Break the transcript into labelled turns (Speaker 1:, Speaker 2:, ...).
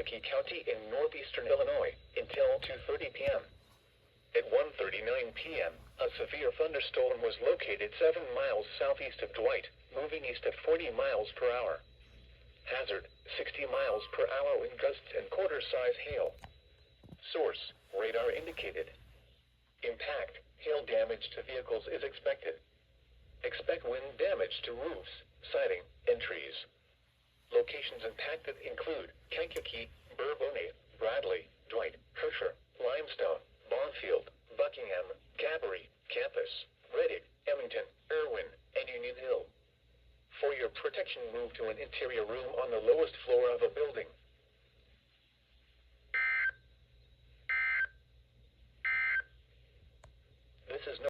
Speaker 1: Kankakee County in northeastern Illinois until 2:30 p.m. At 1:39 p.m., a severe thunderstorm was located 7 miles southeast of Dwight, moving east at 40 miles per hour. Hazard, 60 miles per hour wind gusts and quarter-size hail. Source, radar indicated. Impact, hail damage to vehicles is expected. Expect wind damage to roofs, siding, and trees. Locations impacted include Kankakee, Bourbonnais, Bradley, Dwight, Herscher, Limestone, Bonfield, Buckingham, Cadbury, Campus, Reddick, Emmington, Irwin, and Union Hill. For your protection, move to an interior room on the lowest floor of a building.